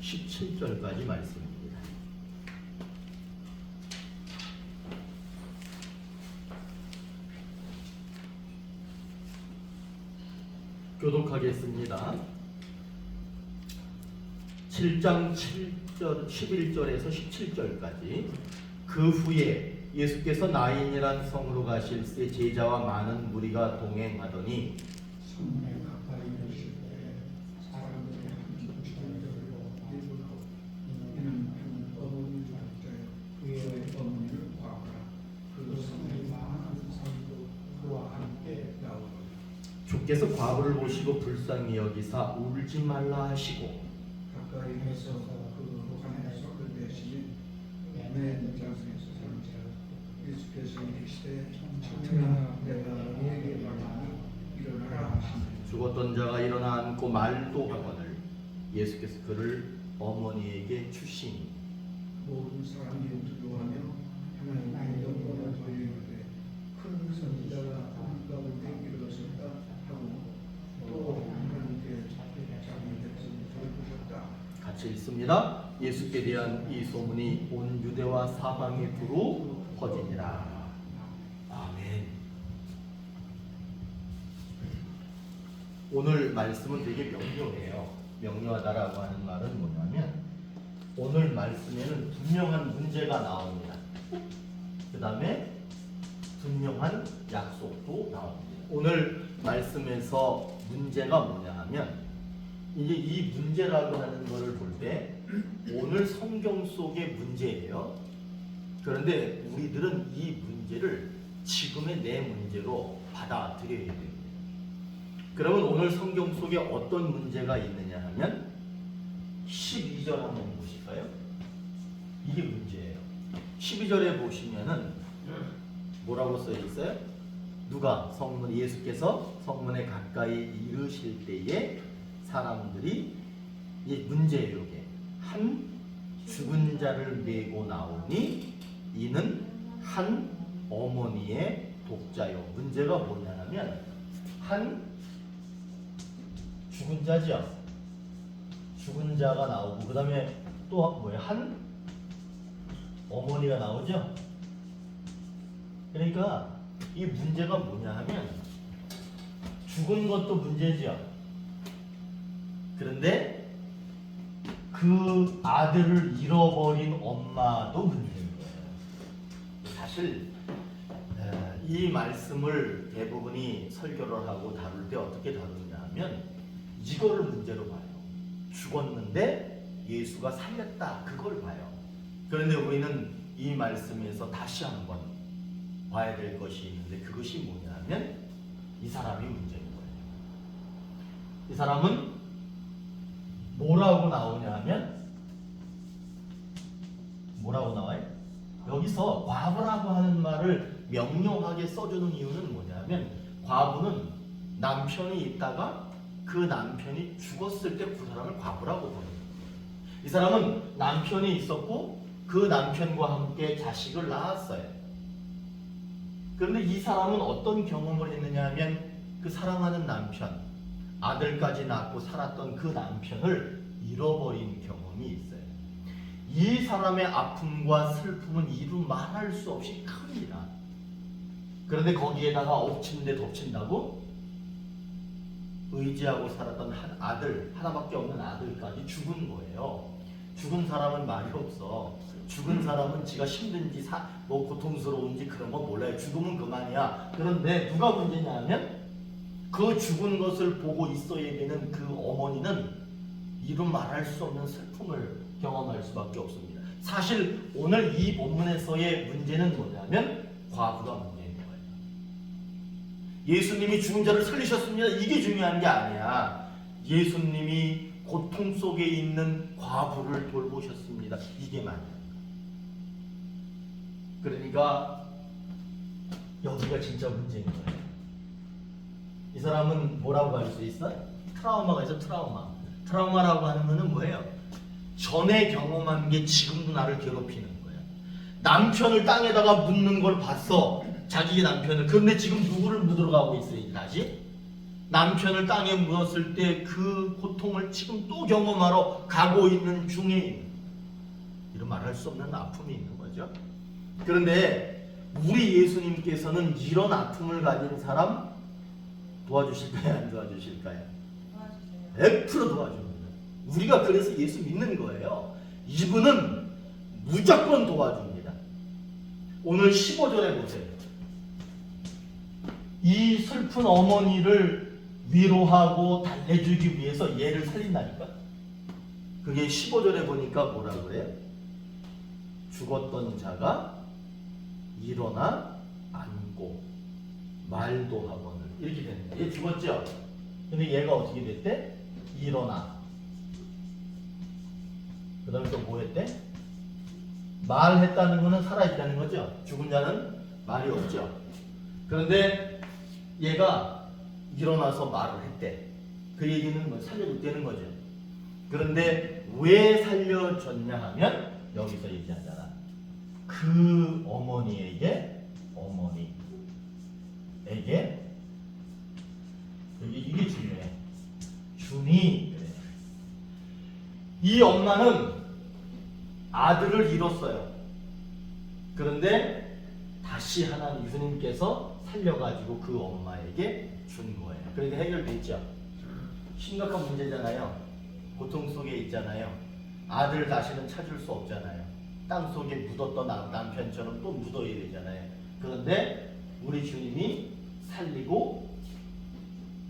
17절까지 말씀입니다. 교독하겠습니다. 7장 7절, 11절에서 17절까지. 그 후에 예수께서 나인이란 성으로 가실새 제자와 많은 무리가 동행하더니 성문에 가까이 이르실 때 사람들이 함께 들고 예수로 이는 어머니를 때 그의 어머니를 구하라. 그 성에 많은 사람도 그와 함께 나오더라. 주께서 과부를 보시고 불쌍히 여기사 울지 말라 하시고 가까이 해서 그 안에서 그 대신에 내 문장에서 예수께서 이르시되 청년아 내가 너에게 말하니 일어나라 하시니 죽었던 자가 일어나 앉고 말도 하거늘 예수께서 그를 어머니에게 주시니 모든 사람이 두려워하며 하나님의 영광을 돌리는데 큰 선지자가 그 가운데 일어섰다 하고 또 하나님께 자기 백성을 돌보셨다. 같이 읽습니다. 예수께 대한 이 소문이 온 유대와 사방에 두루 퍼지니라. 아멘. 오늘 말씀은 되게 명료해요. 명료하다라고 하는 말은 뭐냐면 오늘 말씀에는 분명한 문제가 나옵니다. 그 다음에 분명한 약속도 나옵니다. 오늘 말씀에서 문제가 뭐냐 하면 이제 이 문제라고 하는 것을 볼 때 오늘 성경 속의 문제예요. 그런데 우리들은 이 문제를 지금의 내 문제로 받아들여야 됩니다. 그러면 오늘 성경 속에 어떤 문제가 있느냐 하면 12절 한번 보실까요? 이게 문제예요. 12절에 보시면은 뭐라고 써 있어요? 누가 성문 예수께서 성문에 가까이 이르실 때에 사람들이 이 문제예요. 이게 한 죽은 자를 메고 나오니 이는 한 어머니의 독자요. 문제가 뭐냐면 한 죽은 자죠. 죽은 자가 나오고 그 다음에 또 뭐예요? 한 어머니가 나오죠. 그러니까 이 문제가 뭐냐 하면 죽은 것도 문제죠. 그런데 그 아들을 잃어버린 엄마도 문제인 거예요. 사실 이 말씀을 대부분이 설교를 하고 다룰 때 어떻게 다루느냐 하면 이거를 문제로 봐요. 죽었는데 예수가 살렸다. 그걸 봐요. 그런데 우리는 이 말씀에서 다시 한번 봐야 될 것이 있는데 그것이 뭐냐 하면 이 사람이 문제인 거예요. 이 사람은 뭐라고 나오냐 하면 뭐라고 나와요? 여기서 과부라고 하는 말을 명료하게 써주는 이유는 뭐냐면 과부는 남편이 있다가 그 남편이 죽었을 때 그 사람을 과부라고 보는 거예요. 이 사람은 남편이 있었고 그 남편과 함께 자식을 낳았어요. 그런데 이 사람은 어떤 경험을 했느냐 하면 그 사랑하는 남편, 아들까지 낳고 살았던 그 남편을 잃어버린 경험이 있어요. 이 사람의 아픔과 슬픔은 이루 말할 수 없이 큽니다. 그런데 거기에다가 엎친 데 덮친다고 의지하고 살았던 한 아들, 하나밖에 없는 아들까지 죽은 거예요. 죽은 사람은 말이 없어. 죽은 사람은 지가 힘든지 뭐 고통스러운지 그런 거 몰라요. 죽으면 그만이야. 그런데 누가 문제냐 하면 그 죽은 것을 보고 있어야 되는 그 어머니는 이루 말할 수 없는 슬픔을 경험할 수밖에 없습니다. 사실 오늘 이 본문에서의 문제는 뭐냐면 과부가 문제인 거예요. 예수님이 죽은 자를 살리셨습니다. 이게 중요한 게 아니야. 예수님이 고통 속에 있는 과부를 돌보셨습니다. 이게 맞아요. 그러니까 여기가 진짜 문제인 거예요. 이 사람은 뭐라고 할 수 있어? 트라우마가 있어. 트라우마라고 하는 거는 뭐예요? 전에 경험한 게 지금도 나를 괴롭히는 거예요. 남편을 땅에다가 묻는 걸 봤어. 자기 남편을. 그런데 지금 누구를 묻으러 가고 있어요? 다시? 남편을 땅에 묻었을 때 그 고통을 지금 또 경험하러 가고 있는 중에 이런 말할 수 없는 아픔이 있는 거죠. 그런데 우리 예수님께서는 이런 아픔을 가진 사람 도와주실까요? 안 도와주실까요? 도와주세요. 100% 도와줍니다. 우리가 그래서 예수 믿는 거예요. 이분은 무조건 도와줍니다. 오늘 15절에 보세요. 이 슬픈 어머니를 위로하고 달래주기 위해서 얘를 살린다니까. 그게 15절에 보니까 뭐라 그래요? 죽었던 자가 일어나 앉고 말도 하거늘 이렇게 되는 거예요. 얘 죽었죠? 근데 얘가 어떻게 됐대? 일어나. 그 다음에 또 뭐 했대? 말했다는 거는 살아있다는 거죠. 죽은 자는 말이 없죠. 그런데 얘가 일어나서 말을 했대. 그 얘기는 뭐 살려줬다는 거죠. 그런데 왜 살려줬냐 하면 여기서 얘기하잖아. 그 어머니에게 이게 중요해. 주니 그래. 이 엄마는 아들을 잃었어요. 그런데 다시 하나님 예수님께서 살려가지고 그 엄마에게 준 거예요. 그러니까 해결됐죠. 심각한 문제잖아요. 고통 속에 있잖아요. 아들 다시는 찾을 수 없잖아요. 땅 속에 묻었던 남편처럼 또 묻어야 되잖아요. 그런데 우리 주님이 살리고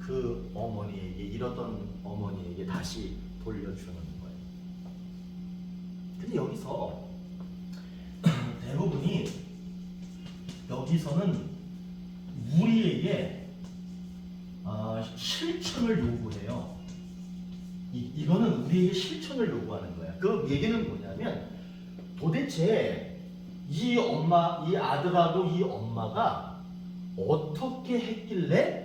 그 어머니에게 잃었던 어머니에게 다시 돌려주는 거예요. 근데 여기서 대부분이 여기서는 우리에게 실천을 요구해요. 이거는 우리에게 실천을 요구하는 거야. 그 얘기는 뭐냐면 도대체 이 아들하고 이 엄마가 어떻게 했길래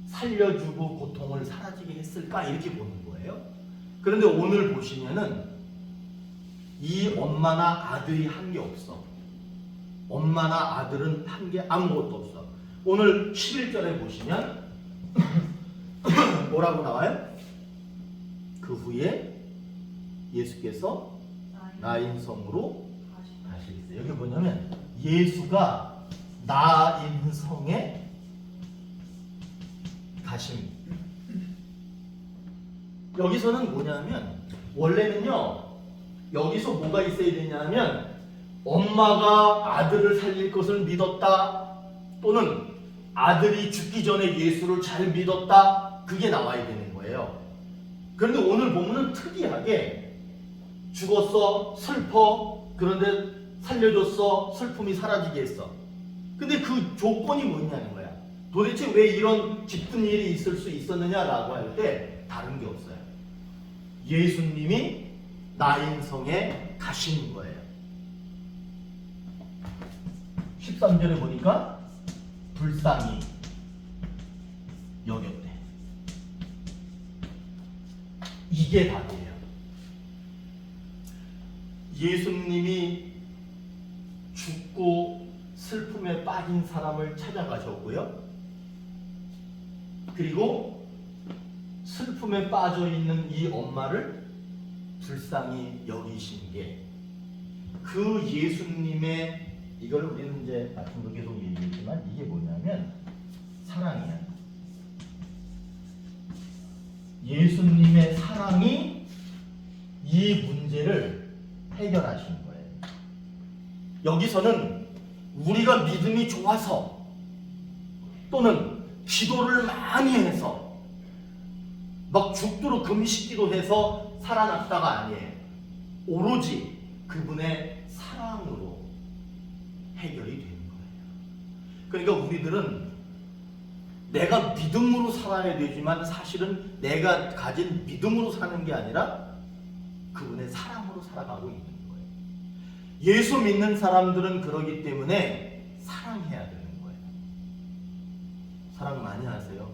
살려주고 고통을 사라지게 했을까 이렇게 보는 거예요. 그런데 오늘 보시면은 이 엄마나 아들이 한 게 없어. 엄마나 아들은 한 게 아무것도 없어. 오늘 11절에 보시면 뭐라고 나와요? 그 후에 예수께서 나인성으로 가시겠어요. 여기 뭐냐면 예수가 나인성에 가십니다. 여기서는 뭐냐면 원래는요 여기서 뭐가 있어야 되냐면 엄마가 아들을 살릴 것을 믿었다 또는 아들이 죽기 전에 예수를 잘 믿었다 그게 나와야 되는 거예요. 그런데 오늘 보면은 특이하게 죽었어 슬퍼 그런데 살려줬어 슬픔이 사라지게 했어. 근데 그 조건이 뭐냐는 거야. 도대체 왜 이런 기쁜 일이 있을 수 있었느냐라고 할 때 다른 게 없어요. 예수님이 나인성에 가신 거예요. 13절에 보니까 불쌍히 여겼대. 이게 답이에요. 예수님이 죽고 슬픔에 빠진 사람을 찾아가셨고요. 그리고 슬픔에 빠져 있는 이 엄마를 불쌍히 여기신 게 그 예수님의 이걸 우리는 이제 아침도 계속 얘기했지만 이게 뭐냐면 사랑이야. 예수님의 사랑이 이 문제를 해결하신 거예요. 여기서는 우리가 믿음이 좋아서 또는 기도를 많이 해서 막 죽도록 금식기도 해서 살아났다가 아니에요. 오로지 그분의 사랑으로 해결이 되는 거예요. 그러니까 우리들은 내가 믿음으로 살아야 되지만 사실은 내가 가진 믿음으로 사는 게 아니라 그분의 사랑으로 살아가고 있는 거예요. 예수 믿는 사람들은 그러기 때문에 사랑해야 되는 거예요. 사랑 많이 하세요.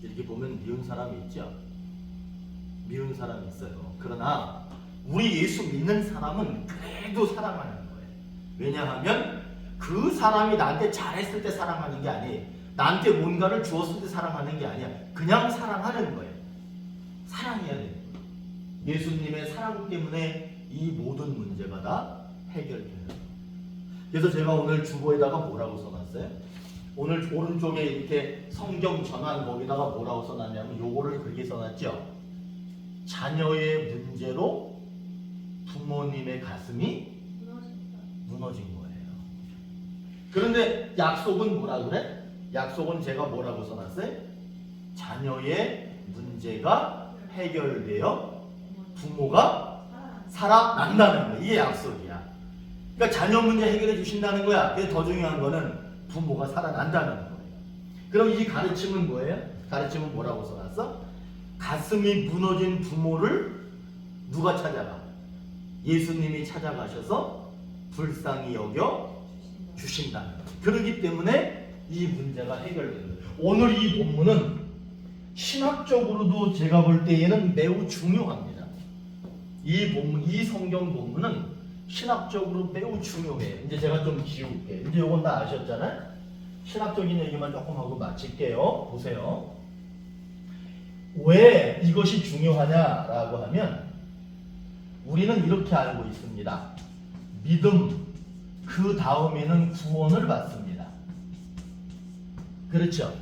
이렇게 보면 미운 사람이 있죠. 미운 사람이 있어요. 그러나 우리 예수 믿는 사람은 그래도 사랑하는 거예요. 왜냐하면 그 사람이 나한테 잘했을 때 사랑하는 게 아니에요. 나한테 뭔가를 주었을 때 사랑하는 게 아니야. 그냥 사랑하는 거예요. 사랑해야 돼. 예수님의 사랑 때문에 이 모든 문제가 다 해결돼요. 그래서 제가 오늘 주보에다가 뭐라고 써놨어요? 오늘 오른쪽에 이렇게 성경 전환 거기다가 뭐라고 써놨냐면 요거를 그렇게 써놨죠. 자녀의 문제로 부모님의 가슴이 무너진 거예요. 그런데 약속은 뭐라 그래? 약속은 제가 뭐라고 써놨어요? 자녀의 문제가 해결되어 부모가 살아난다는 거야. 이게 약속이야. 그러니까 자녀 문제 해결해 주신다는 거야. 근데 더 중요한 거는 부모가 살아난다는 거예요. 그럼 이 가르침은 뭐예요? 가르침은 뭐라고 써놨어? 가슴이 무너진 부모를 누가 찾아가? 예수님이 찾아가셔서 불쌍히 여겨 주신다는 거예요. 그렇기 때문에 이 문제가 해결되는 거예요. 오늘 이 본문은 신학적으로도 제가 볼 때에는 매우 중요합니다. 이 본문, 이 성경 본문은 신학적으로 매우 중요해요. 이제 제가 좀 지울게요. 이제 이건 다 아셨잖아요? 신학적인 얘기만 조금 하고 마칠게요. 보세요. 왜 이것이 중요하냐라고 하면 우리는 이렇게 알고 있습니다. 믿음, 그 다음에는 구원을 받습니다. 그렇죠?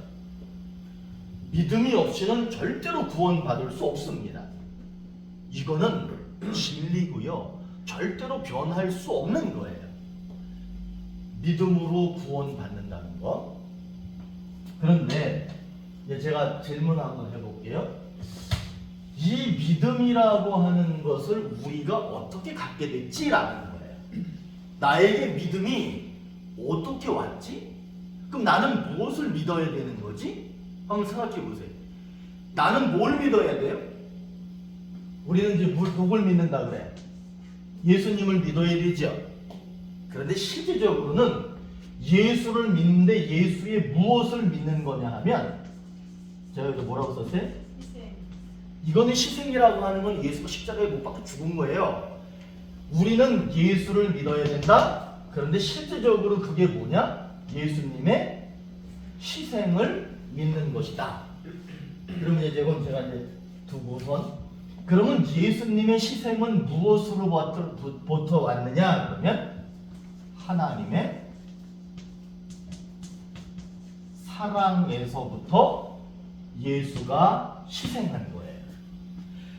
믿음이 없이는 절대로 구원받을 수 없습니다. 이거는 진리고요. 절대로 변할 수 없는 거예요. 믿음으로 구원받는다는 거. 그런데 이제 제가 질문 한번 해볼게요. 이 믿음이라고 하는 것을 우리가 어떻게 갖게 됐지라는 거예요. 나에게 믿음이 어떻게 왔지? 그럼 나는 무엇을 믿어야 되는 거지? 한번 생각해 보세요. 나는 뭘 믿어야 돼요? 우리는 이제 누굴 믿는다 그래? 예수님을 믿어야 되죠. 그런데 실질적으로는 예수를 믿는데 예수의 무엇을 믿는 거냐 하면 제가 여기서 뭐라고 썼어요? 이거는 희생이라고 하는 건 예수가 십자가에 못 박혀 죽은 거예요. 우리는 예수를 믿어야 된다. 그런데 실질적으로 그게 뭐냐? 예수님의 희생을 믿는 것이다. 그러면 이제 제가 이제 두고선 그러면 예수님의 희생은 무엇으로부터 왔느냐? 그러면 하나님의 사랑에서부터 예수가 희생한 거예요.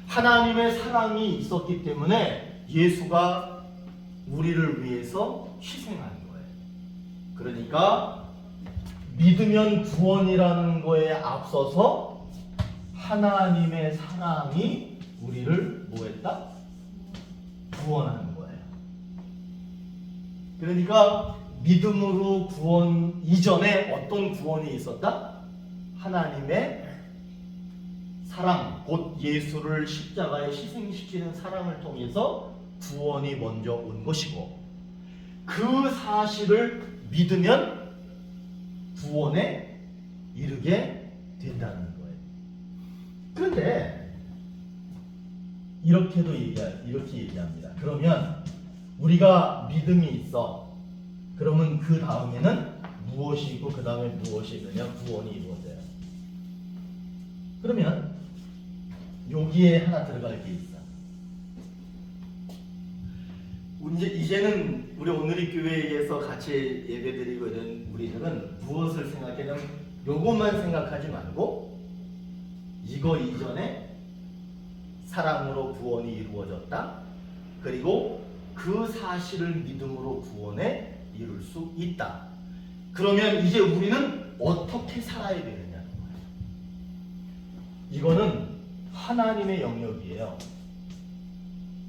하나님의 사랑이 있었기 때문에 예수가 우리를 위해서 희생한 거예요. 그러니까 믿으면 구원이라는 거에 앞서서 하나님의 사랑이 우리를 뭐했다? 구원하는 거예요. 그러니까 믿음으로 구원 이전에 어떤 구원이 있었다? 하나님의 사랑, 곧 예수를 십자가에 희생시키는 사랑을 통해서 구원이 먼저 온 것이고 그 사실을 믿으면 구원에 이르게 된다는 거예요. 그런데 이렇게 얘기합니다. 그러면 우리가 믿음이 있어. 그러면 그 다음에는 무엇이 있고 그 다음에 무엇이 있느냐? 구원이 이루어져요. 그러면 여기에 하나 들어갈 게 있어. 이제는 우리 오늘의 교회에서 같이 예배드리고 있는 우리들은 무엇을 생각하냐면 요것만 생각하지 말고 이거 이전에 사랑으로 구원이 이루어졌다. 그리고 그 사실을 믿음으로 구원에 이룰 수 있다. 그러면 이제 우리는 어떻게 살아야 되느냐는 거예요. 이거는 하나님의 영역이에요.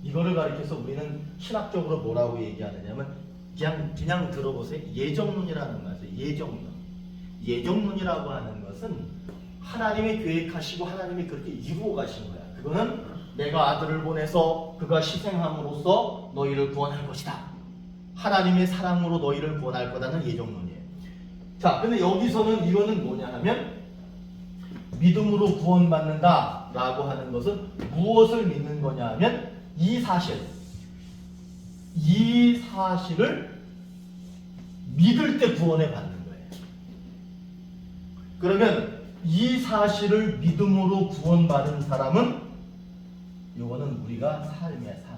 이거를 가리켜서 우리는 신학적으로 뭐라고 얘기하느냐면 그냥 들어보세요. 예정론이라는 거예요. 예정론. 예정론이라고 하는 것은 하나님이 계획하시고 하나님이 그렇게 이루어 가신 거야. 그거는 내가 아들을 보내서 그가 희생함으로써 너희를 구원할 것이다. 하나님의 사랑으로 너희를 구원할 거다는 예정론이에요. 자, 근데 여기서는 이거는 뭐냐 하면 믿음으로 구원받는다 라고 하는 것은 무엇을 믿는 거냐 하면 이 사실을 믿을 때 구원을 받는 거예요. 그러면 이 사실을 믿음으로 구원받은 사람은 이거는 우리가 삶의 삶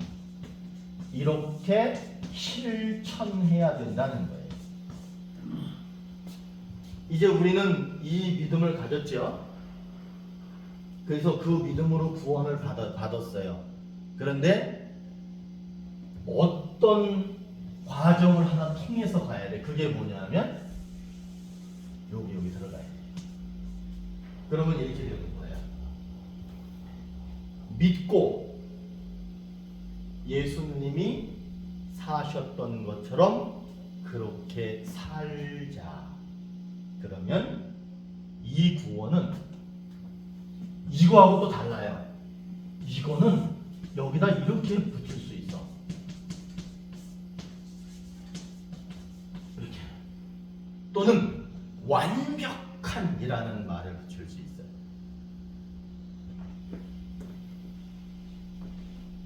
이렇게 실천해야 된다는 거예요. 이제 우리는 이 믿음을 가졌죠. 그래서 그 믿음으로 구원을 받았어요. 그런데 어떤 과정을 하나 통해서 가야 돼. 그게 뭐냐면 여기 들어가야 돼. 그러면 이렇게 되는 거예요. 믿고 예수님이 사셨던 것처럼 그렇게 살자. 그러면 이 구원은 이거하고 또 달라요. 이거는 여기다 이렇게 붙일 수 있어. 이렇게. 또는 완벽한이라는 말을 붙일 수 있어요.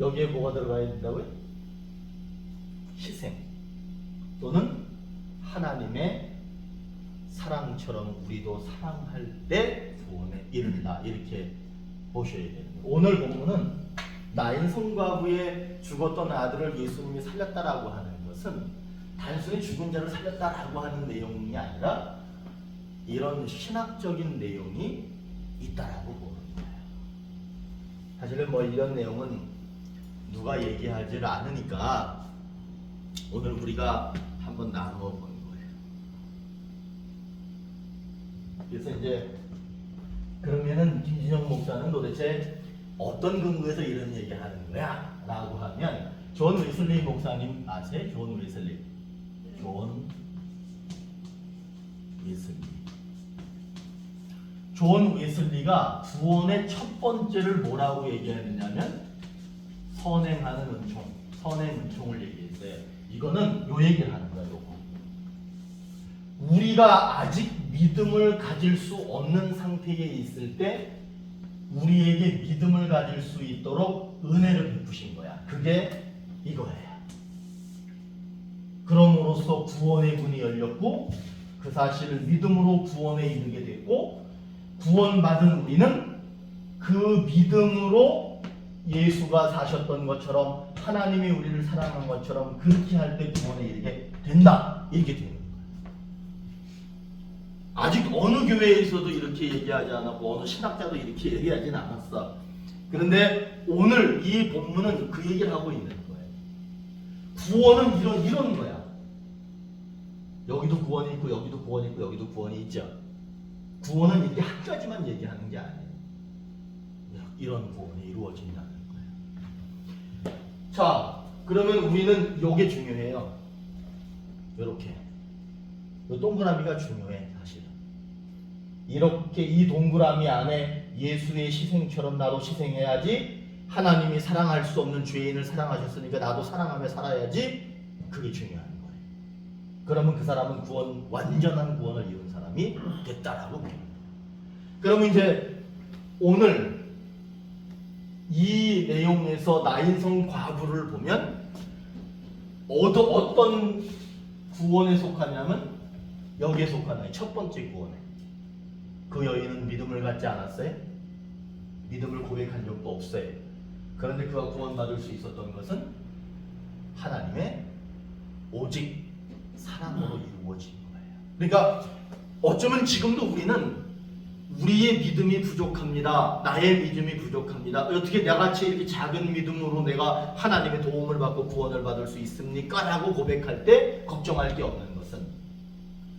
여기에 뭐가 들어가야 된다고요? 희생 또는 하나님의 사랑처럼 우리도 사랑할 때 구원에 이른다. 이렇게 보셔야 되는 거예요. 오늘 본문은 나인 성과부의 죽었던 아들을 예수님이 살렸다라고 하는 것은 단순히 죽은 자를 살렸다라고 하는 내용이 아니라 이런 신학적인 내용이 있다라고 보는 거예요. 사실은 뭐 이런 내용은 누가 얘기하지를 않으니까 오늘 우리가 한번 나누어 보는 거예요. 그래서 이제 그러면은 김진영 목사는 도대체 어떤 근거에서 이런 얘기하는 거야? 라고 하면 존 웨슬리 목사님 아세요? 존 웨슬리. 존 웨슬리가 구원의 첫 번째를 뭐라고 얘기했느냐면 선행하는 은총, 선행 은총을 얘기했어요. 이거는 요 얘기를 하는 거예요. 요거. 우리가 아직 믿음을 가질 수 없는 상태에 있을 때 우리에게 믿음을 가질 수 있도록 은혜를 베푸신 거야. 그게 이거예요. 그럼으로써 구원의 문이 열렸고 그 사실을 믿음으로 구원에 이르게 됐고 구원받은 우리는 그 믿음으로 예수가 사셨던 것처럼 하나님이 우리를 사랑한 것처럼 그렇게 할 때 구원에 이르게 된다. 이렇게 되는 거예요. 아직 어느 교회에서도 이렇게 얘기하지 않았고 어느 신학자도 이렇게 얘기하진 않았어. 그런데 오늘 이 본문은 그 얘기를 하고 있는 거예요. 구원은 이런 거야. 여기도 구원이 있고 여기도 구원이 있고 여기도 구원이 있죠. 구원은 이렇게 한 가지만 얘기하는 게 아니에요. 이런 구원이 이루어진다는 거예요. 자, 그러면 우리는 이게 중요해요. 이렇게 이 동그라미가 중요해. 사실은 이렇게 이 동그라미 안에 예수의 희생처럼 나도 희생해야지, 하나님이 사랑할 수 없는 죄인을 사랑하셨으니까 나도 사랑하며 살아야지, 그게 중요한 거예요. 그러면 그 사람은 완전한 구원을 이룬 사람이 됐다라고 봅니다. 그러면 이제 오늘 이 내용에서 나인성 과부를 보면 어떤 구원에 속하냐면 여기에 속하나요? 첫 번째 구원에. 그 여인은 믿음을 갖지 않았어요? 믿음을 고백한 적도 없어요. 그런데 그가 구원받을 수 있었던 것은 하나님의 오직 사랑으로 이루어진 거예요. 그러니까 어쩌면 지금도 우리는 우리의 믿음이 부족합니다. 나의 믿음이 부족합니다. 어떻게 나같이 이렇게 작은 믿음으로 내가 하나님의 도움을 받고 구원을 받을 수 있습니까? 라고 고백할 때 걱정할 게 없는 것은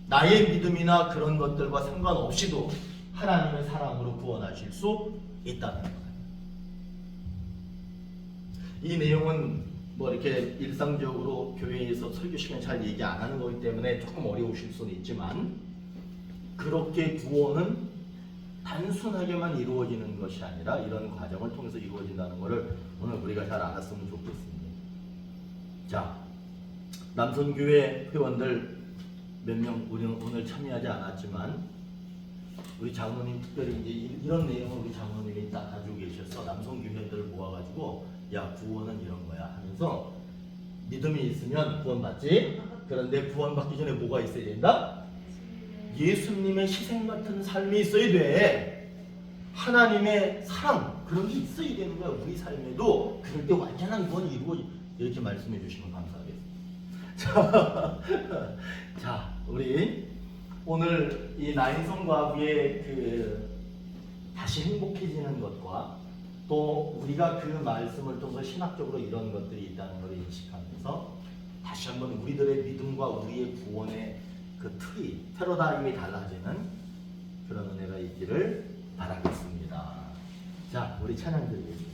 나의 믿음이나 그런 것들과 상관없이도 하나님의 사랑으로 구원하실 수 있다는 거예요. 이 내용은 뭐 이렇게 일상적으로 교회에서 설교 시간에 잘 얘기 안 하는 거기 때문에 조금 어려우실 수는 있지만, 그렇게 구원은 단순하게만 이루어지는 것이 아니라 이런 과정을 통해서 이루어진다는 것을 오늘 우리가 잘 알았으면 좋겠습니다. 자, 남선교회 회원들 몇 명 우리는 오늘 참여하지 않았지만 우리 장로님 특별히 이제 이런 내용을 우리 장로님이 딱 가지고 계셔서 남성교회들을 모아가지고 야, 구원은 이런 거야 하면서 믿음이 있으면 구원받지. 그런데 구원받기 전에 뭐가 있어야 된다? 예수님의 희생 같은 삶이 있어야 돼. 하나님의 사랑 그런 게 있어야 되는 거야. 우리 삶에도 그럴 때 완전한 건 이루어 이렇게 말씀해 주시면 감사하겠습니다. 자, 우리 오늘 이 나인성 과부의 그 다시 행복해지는 것과 또 우리가 그 말씀을 통해서 신학적으로 이런 것들이 있다는 것을 인식하면서 다시 한번 우리들의 믿음과 우리의 구원의 그 틀이 패러다임이 달라지는 그런 은혜가 있기를 바라겠습니다. 자, 우리 찬양 드리겠습니다.